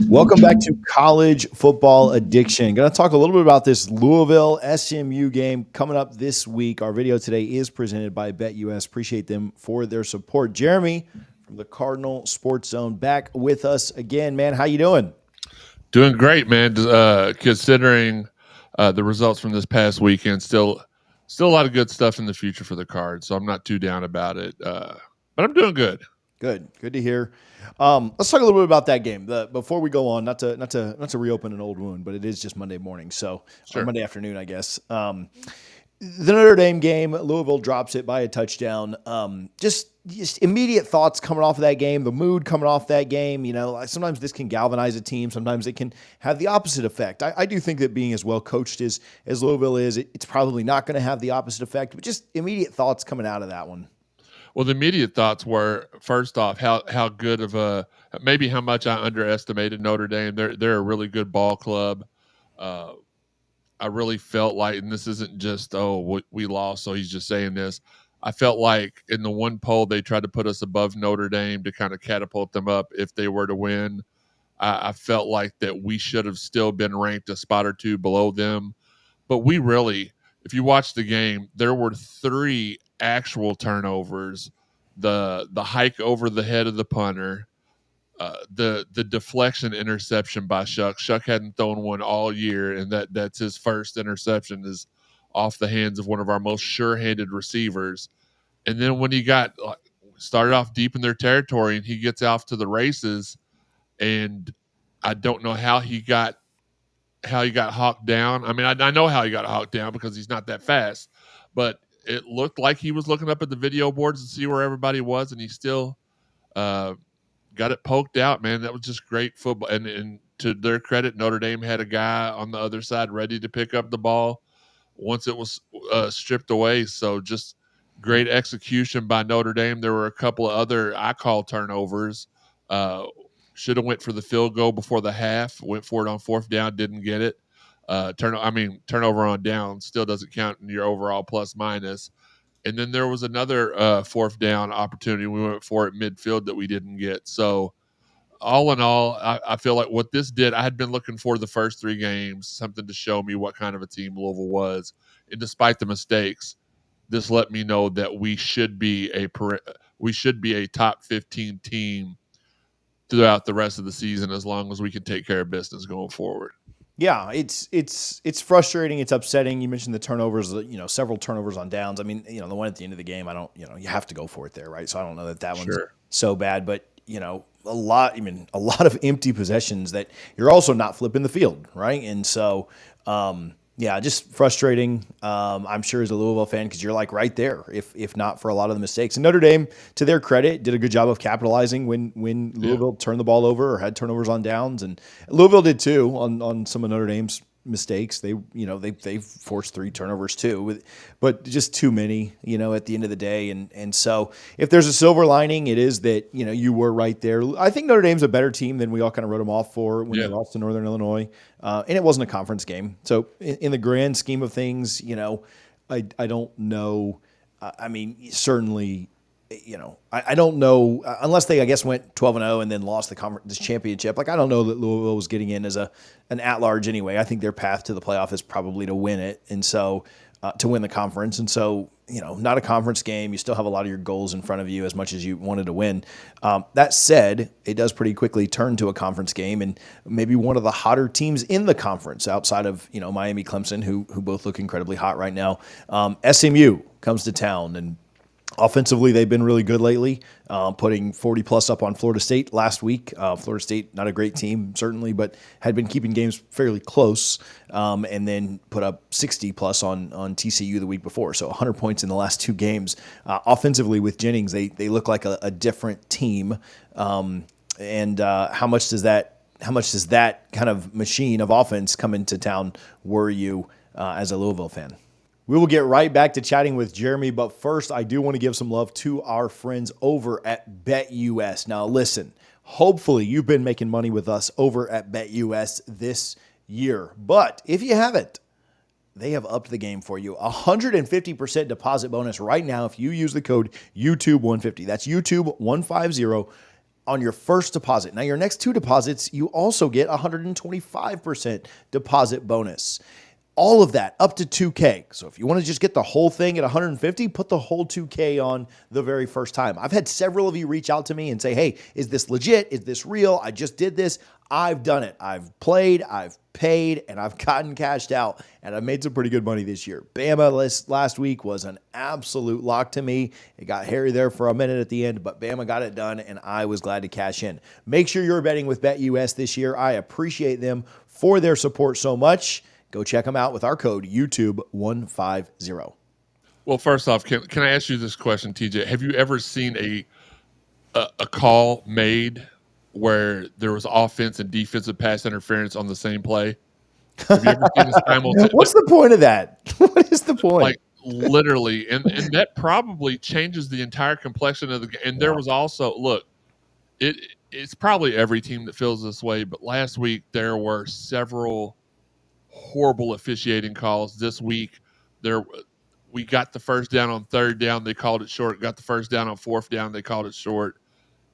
Welcome back to College Football Addiction. Going to talk a little bit about this Louisville SMU game coming up this week. Our video today is presented by BetUS. Appreciate them for their support. Jeremy from the Cardinal Sports Zone back with us again, man. How you doing? Doing great, man. Considering the results from this past weekend, still a lot of good stuff in the future for the Cards. So I'm not too down about it, but I'm doing good. Good to hear. Let's talk a little bit about that game. Before we go on, not to reopen an old wound, but it is just Monday morning, or Monday afternoon, I guess. The Notre Dame game, Louisville drops it by a touchdown. Just immediate thoughts coming off of that game, the mood coming off that game. You know, sometimes this can galvanize a team. Sometimes it can have the opposite effect. I do think that being as well coached as Louisville is, it's probably not going to have the opposite effect. But just immediate thoughts coming out of that one. Well, the immediate thoughts were, first off, how good of maybe how much I underestimated Notre Dame. They're a really good ball club. I really felt like, and this isn't just, we lost, so he's just saying this. I felt like in the one poll, they tried to put us above Notre Dame to kind of catapult them up if they were to win. I felt like that we should have still been ranked a spot or two below them. But we really, if you watch the game, there were 3 actual turnovers. The hike over the head of the punter, the deflection interception by Shuck. Shuck hadn't thrown one all year, and that's his first interception is off the hands of one of our most sure-handed receivers. And then when he started off deep in their territory and he gets off to the races, and I don't know how he got hawked down. I mean, I know how he got hawked down because he's not that fast, but it looked like he was looking up at the video boards to see where everybody was, and he still got it poked out, man. That was just great football. And to their credit, Notre Dame had a guy on the other side ready to pick up the ball once it was stripped away. So just great execution by Notre Dame. There were a couple of other, I call turnovers. Should have went for the field goal before the half, went for it on 4th down, didn't get it. Turnover on down still doesn't count in your overall plus minus. And then there was another 4th down opportunity we went for at midfield that we didn't get. So all in all, I feel like what this did, I had been looking for the first 3 games, something to show me what kind of a team Louisville was. And despite the mistakes, this let me know that we should be a top 15 team throughout the rest of the season as long as we can take care of business going forward. Yeah, it's frustrating. It's upsetting. You mentioned the turnovers, several turnovers on downs. I mean, the one at the end of the game, you have to go for it there, right? So I don't know that one's so bad, but a lot of empty possessions that you're also not flipping the field, right? And so, just frustrating. I'm sure as a Louisville fan, because you're like right there, if not for a lot of the mistakes. And Notre Dame, to their credit, did a good job of capitalizing when Louisville turned the ball over or had turnovers on downs, and Louisville did too on some of Notre Dame's mistakes. They forced 3 turnovers too, but just too many, at the end of the day. And so if there's a silver lining, it is that, you were right there. I think Notre Dame's a better team than we all kind of wrote them off for when they lost to Northern Illinois. And it wasn't a conference game. So in the grand scheme of things, I don't know. I mean, certainly, I don't know unless they, I guess, went 12-0 and then lost the championship. Like, I don't know that Louisville was getting in as an at-large anyway. I think their path to the playoff is probably to win it, and so to win the conference. And so, not a conference game. You still have a lot of your goals in front of you as much as you wanted to win. That said, it does pretty quickly turn to a conference game, and maybe one of the hotter teams in the conference outside of Miami, Clemson, who both look incredibly hot right now. SMU comes to town, and offensively, they've been really good lately, putting 40-plus up on Florida State last week. Florida State, not a great team, certainly, but had been keeping games fairly close, and then put up 60-plus on TCU the week before. So 100 points in the last 2 games. Offensively, with Jennings, they look like a different team. And how much does that kind of machine of offense come into town worry you as a Louisville fan? We will get right back to chatting with Jeremy, but first, I do want to give some love to our friends over at BetUS. Now, listen, hopefully you've been making money with us over at BetUS this year, but if you haven't, they have upped the game for you. 150% deposit bonus right now if you use the code YouTube150. That's YouTube150. on your first deposit. Now, your next two deposits, you also get 125% deposit bonus. All of that up to 2K. So if you want to just get the whole thing at 150, put the whole 2K on the very first time. I've had several of you reach out to me and say, hey, is this legit? Is this real? I just did this. I've done it. I've played, I've paid, and I've gotten cashed out, and I've made some pretty good money this year. Bama last week was an absolute lock to me. It got hairy there for a minute at the end, but Bama got it done, and I was glad to cash in. Make sure you're betting with BetUS this year. I appreciate them for their support so much. Go check them out with our code YouTube150. Well, first off, can I ask you this question, TJ? Have you ever seen a call made where there was offense and defensive pass interference on the same play? Have you ever seen a simultaneous? What's the point of that? What is the point? Like literally, and that probably changes the entire complexion of the game. And there was also, look, it's probably every team that feels this way, but last week there were several horrible officiating calls. This week we got the first down on third down, they called it short. Got the first down on fourth down, they called it short.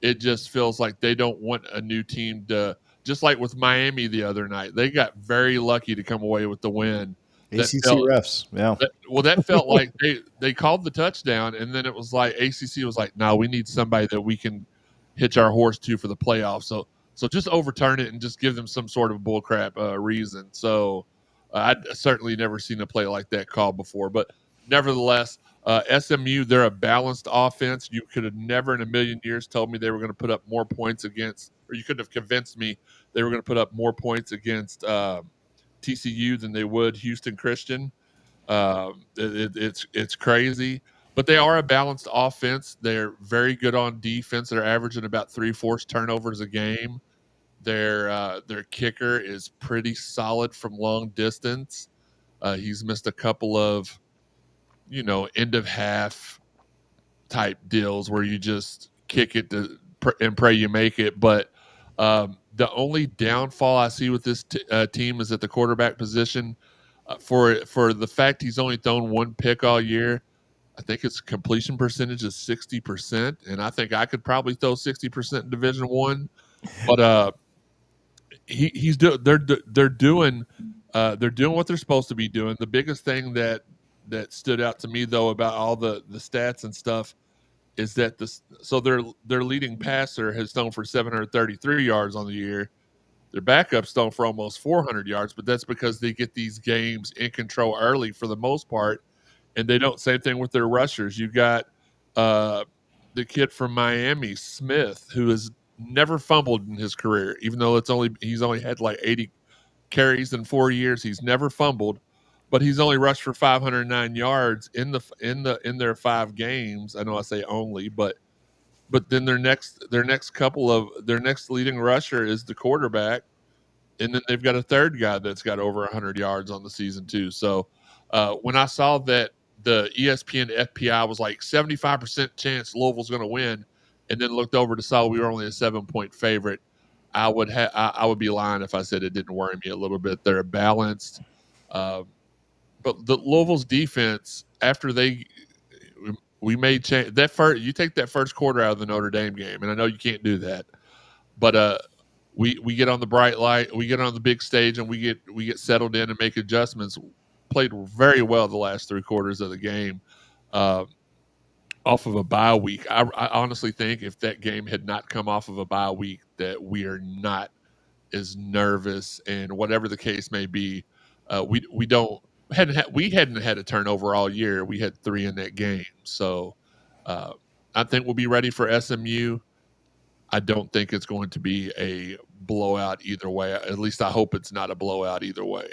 It just feels like they don't want a new team to, just like with Miami the other night. They got very lucky to come away with the win. ACC refs, yeah. That felt like they called the touchdown, and then it was like ACC was like, no, we need somebody that we can hitch our horse to for the playoffs. So just overturn it and just give them some sort of bullcrap reason. So I'd certainly never seen a play like that called before. But nevertheless, SMU, they're a balanced offense. You could have never in a million years told me they were going to put up more points against, or you couldn't have convinced me they were going to put up more points against TCU than they would Houston Christian. It's crazy. But they are a balanced offense. They're very good on defense. They're averaging about 3/4 turnovers a game. Their kicker is pretty solid from long distance. He's missed a couple of, end of half type deals where you just kick it and pray you make it. But the only downfall I see with this team is at the quarterback position. For the fact he's only thrown one pick all year, I think his completion percentage is 60%, and I think I could probably throw 60% in Division One. But they're doing what they're supposed to be doing. The biggest thing that stood out to me though about all the stats and stuff is that their leading passer has thrown for 733 yards on the year. Their backup's thrown for almost 400 yards, but that's because they get these games in control early for the most part. And they don't. Same thing with their rushers. You got the kid from Miami, Smith, who has never fumbled in his career, even though he's only had like 80 carries in 4 years. He's never fumbled, but he's only rushed for 509 yards in their 5 games. I know I say only, but then their next leading rusher is the quarterback, and then they've got a third guy that's got over 100 yards on the season too. So when I saw that the ESPN FPI was like 75% chance Louisville's going to win, and then looked over to saw we were only a 7-point favorite, I would be lying if I said it didn't worry me a little bit. They're balanced, but the Louisville's defense, after we made change that first. You take that first quarter out of the Notre Dame game, and I know you can't do that, but we get on the bright light, we get on the big stage, and we get settled in and make adjustments. Played very well the last 3 quarters of the game, off of a bye week. I honestly think if that game had not come off of a bye week, that we are not as nervous, and whatever the case may be, we hadn't had a turnover all year. We had 3 in that game, so I think we'll be ready for SMU. I don't think it's going to be a blowout either way. At least I hope it's not a blowout either way.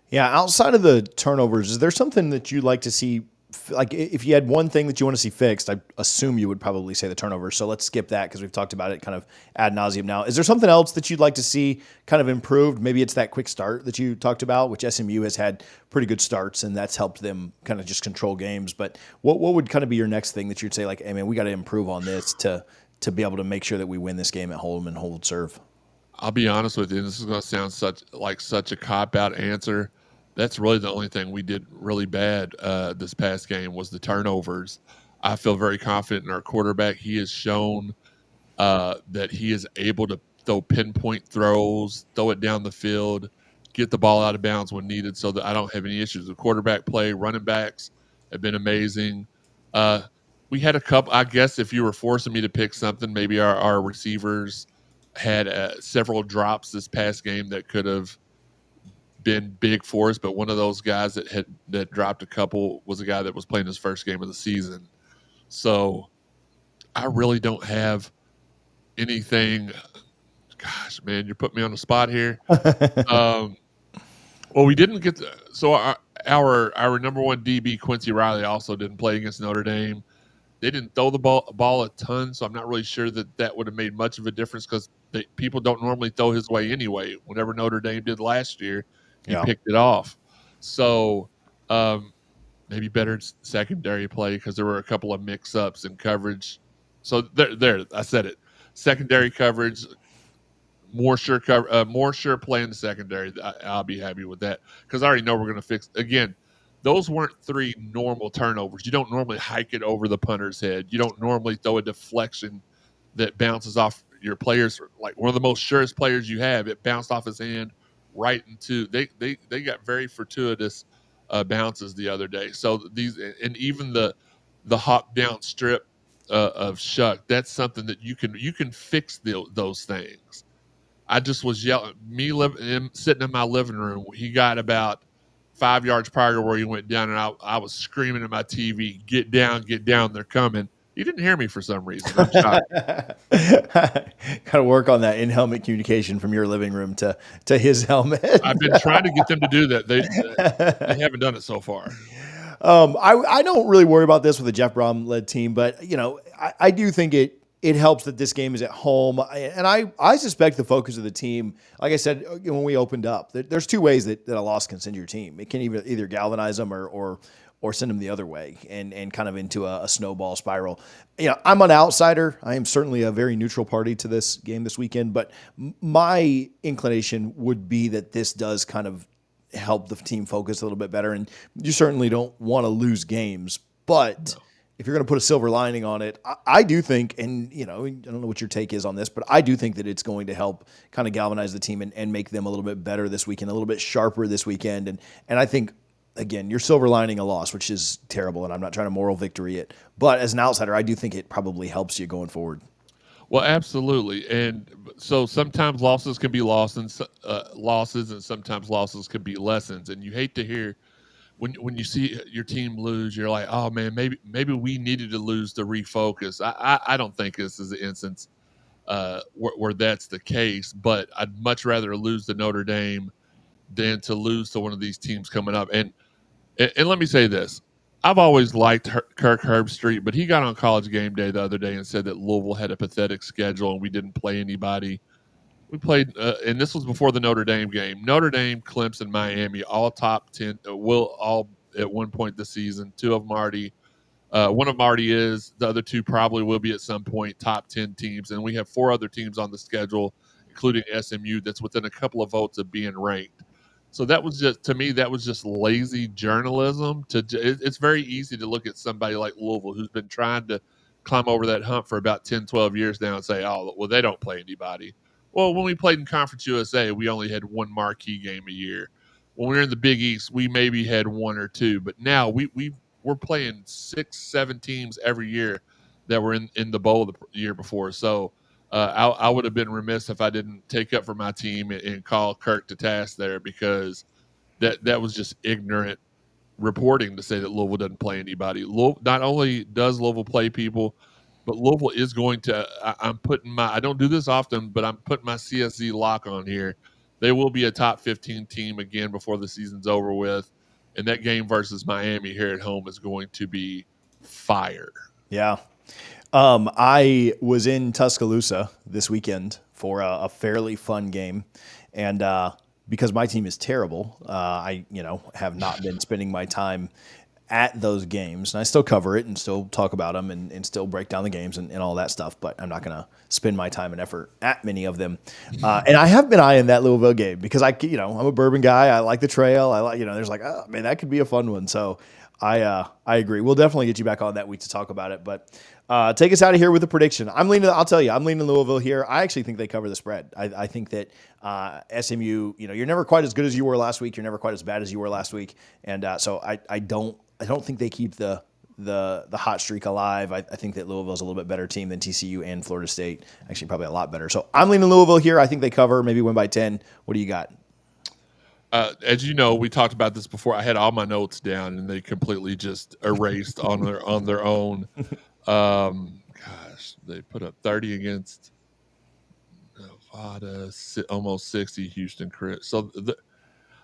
Yeah, outside of the turnovers, is there something that you'd like to see? Like, if you had one thing that you want to see fixed, I assume you would probably say the turnovers. So let's skip that because we've talked about it kind of ad nauseum now. Is there something else that you'd like to see kind of improved? Maybe it's that quick start that you talked about, which SMU has had pretty good starts, and that's helped them kind of just control games. But what would kind of be your next thing that you'd say, like, hey, man, we got to improve on this to be able to make sure that we win this game at home and hold serve? I'll be honest with you. This is going to sound such a cop-out answer. That's really the only thing we did really bad this past game was the turnovers. I feel very confident in our quarterback. He has shown that he is able to throw pinpoint throws, throw it down the field, get the ball out of bounds when needed, so that I don't have any issues with quarterback play. Running backs have been amazing. We had a couple. I guess if you were forcing me to pick something, maybe our receivers had several drops this past game that could have been big for us. But one of those guys that dropped a couple was a guy that was playing his first game of the season. So I really don't have anything. Gosh, man, you're putting me on the spot here. Well, we didn't get to, so our number one DB Quincy Riley also didn't play against Notre Dame. They didn't throw the ball a ton, so I'm not really sure that would have made much of a difference because people don't normally throw his way anyway. Whenever Notre Dame did last year, he picked it off. So maybe better secondary play because there were a couple of mix-ups in coverage. So there, I said it. Secondary coverage, more sure play in the secondary. I'll be happy with that because I already know we're going to fix. Again, those weren't 3 normal turnovers. You don't normally hike it over the punter's head. You don't normally throw a deflection that bounces off your players. Like one of the most surest players you have, it bounced off his hand right into. They got very fortuitous bounces the other day. So these and even the hop down strip of Shuck, that's something that you can fix those things. I just was yelling. Sitting in my living room. He got about 5 yards prior to where he went down, and I was screaming at my TV, "Get down! Get down! They're coming!" He didn't hear me for some reason. I'm shocked. Got to work on that in-helmet communication from your living room to his helmet. I've been trying to get them to do that. They haven't done it so far. I don't really worry about this with a Jeff Brom led team, but I do think it helps that this game is at home. And I suspect the focus of the team, like I said, when we opened up, there's 2 ways that a loss can send your team. It can either galvanize them or send them the other way and kind of into a snowball spiral. I'm an outsider. I am certainly a very neutral party to this game this weekend, but my inclination would be that this does kind of help the team focus a little bit better. And you certainly don't want to lose games, but if you're going to put a silver lining on it, I do think, and I don't know what your take is on this, but I do think that it's going to help kind of galvanize the team and make them a little bit better this weekend, a little bit sharper this weekend. And I think, again, you're silver lining a loss, which is terrible, and I'm not trying to moral victory it. But as an outsider, I do think it probably helps you going forward. Well, absolutely. And so sometimes losses can be losses, and sometimes losses can be lessons. And you hate to hear when you see your team lose, you're like, oh man, maybe we needed to lose to refocus. I don't think this is an instance where that's the case, but I'd much rather lose to Notre Dame than to lose to one of these teams coming up. And let me say this. I've always liked Kirk Herbstreit, but he got on College Game Day the other day and said that Louisville had a pathetic schedule and we didn't play anybody. We played, and this was before the Notre Dame game. Notre Dame, Clemson, Miami, all top 10, will all at one point this season. 2 of them already, one of them already is. The other 2 probably will be at some point top 10 teams. And we have 4 other teams on the schedule, including SMU, that's within a couple of votes of being ranked. So that was just, to me, that was just lazy journalism. It's very easy to look at somebody like Louisville who's been trying to climb over that hump for about 10, 12 years now and say, oh, well, they don't play anybody. Well, when we played in Conference USA, we only had 1 marquee game a year. When we were in the Big East, we maybe had 1 or 2. But now we're playing 6, 7 teams every year that were in the bowl the year before. So I would have been remiss if I didn't take up for my team and call Kirk to task there, because that was just ignorant reporting to say that Louisville doesn't play anybody. Not only does Louisville play people, but Louisville is going to. I'm putting I don't do this often, but I'm putting my CSZ lock on here. They will be a top 15 team again before the season's over with, and that game versus Miami here at home is going to be fire. Yeah. I was in Tuscaloosa this weekend for a fairly fun game, and because my team is terrible, I have not been spending my time at those games, and I still cover it and still talk about them and still break down the games and all that stuff, but I'm not going to spend my time and effort at many of them. And I have been eyeing that Louisville game because I'm a bourbon guy. I like the trail. I like, there's like, oh man, that could be a fun one. So I agree. We'll definitely get you back on that week to talk about it. But take us out of here with a prediction. I'm leaning Louisville here. I actually think they cover the spread. I think that SMU, you're never quite as good as you were last week. You're never quite as bad as you were last week. And so I don't think they keep the hot streak alive. I think that Louisville's a little bit better team than TCU and Florida State. Actually, probably a lot better. So I'm leaning Louisville here. I think they cover, maybe win by 10. What do you got? As you know, we talked about this before. I had all my notes down, and they completely just erased on their own. Gosh, they put up 30 against Nevada, almost 60 Houston Crit. So the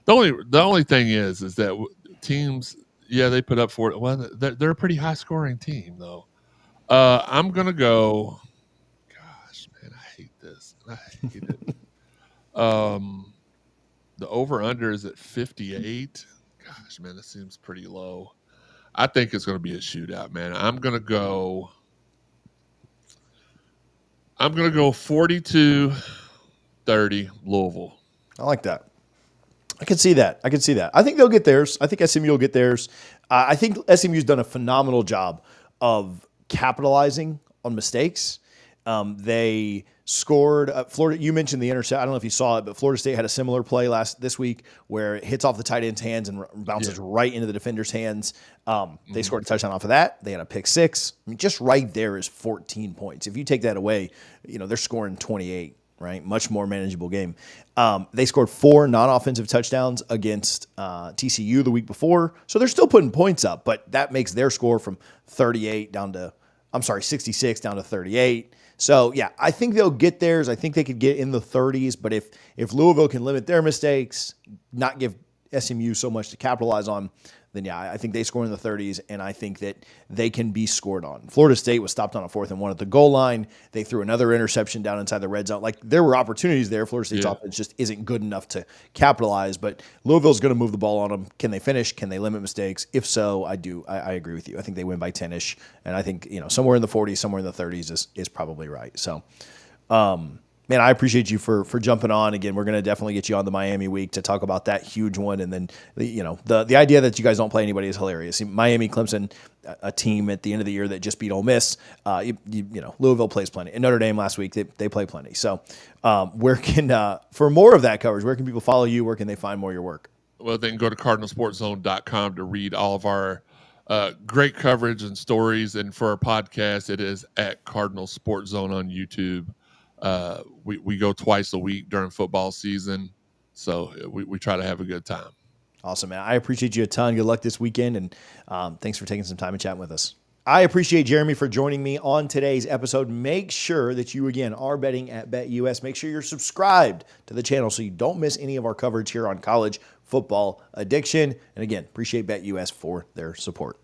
only thing is that teams, they put up 40. Well, they're a pretty high scoring team though. I'm gonna go. Gosh, man, I hate this. I hate it. The over-under is at 58. Gosh, man, that seems pretty low. I think it's going to be a shootout, man. I'm going to go 42-30 Louisville. I like that. I can see that. I think they'll get theirs. I think SMU will get theirs. I think SMU's done a phenomenal job of capitalizing on mistakes. They scored Florida. You mentioned the intercept. I don't know if you saw it, but Florida State had a similar play this week where it hits off the tight end's hands and bounces right into the defender's hands. They scored a touchdown off of that. They had a pick six. I mean, just right there is 14 points. If you take that away, they're scoring 28. Right, much more manageable game. They scored 4 non-offensive touchdowns against TCU the week before, so they're still putting points up. But that makes their score from 66 down to 38. So yeah, I think they'll get theirs. I think they could get in the 30s. But if Louisville can limit their mistakes, not give SMU so much to capitalize on, then yeah, I think they score in the 30s, and I think that they can be scored on. Florida State was stopped on a 4th and 1 at the goal line. They threw another interception down inside the red zone. Like, there were opportunities there. Florida State's offense just isn't good enough to capitalize, but Louisville's going to move the ball on them. Can they finish? Can they limit mistakes? If so, I do. I agree with you. I think they win by 10-ish, and I think somewhere in the 40s, somewhere in the 30s is probably right. So, man, I appreciate you for jumping on. Again, we're going to definitely get you on the Miami week to talk about that huge one. And then, the idea that you guys don't play anybody is hilarious. Miami, Clemson, a team at the end of the year that just beat Ole Miss. Louisville plays plenty. And Notre Dame last week, they play plenty. So for more of that coverage, where can people follow you? Where can they find more of your work? Well, they can go to cardinalsportzone.com to read all of our great coverage and stories. And for our podcast, it is at Cardinal Sports Zone on YouTube. We go twice a week during football season, so we try to have a good time. Awesome, man. I appreciate you a ton. Good luck this weekend, and thanks for taking some time and chatting with us. I appreciate Jeremy for joining me on today's episode. Make sure that you, again, are betting at BetUS. Make sure you're subscribed to the channel so you don't miss any of our coverage here on college football addiction. And again, appreciate BetUS for their support.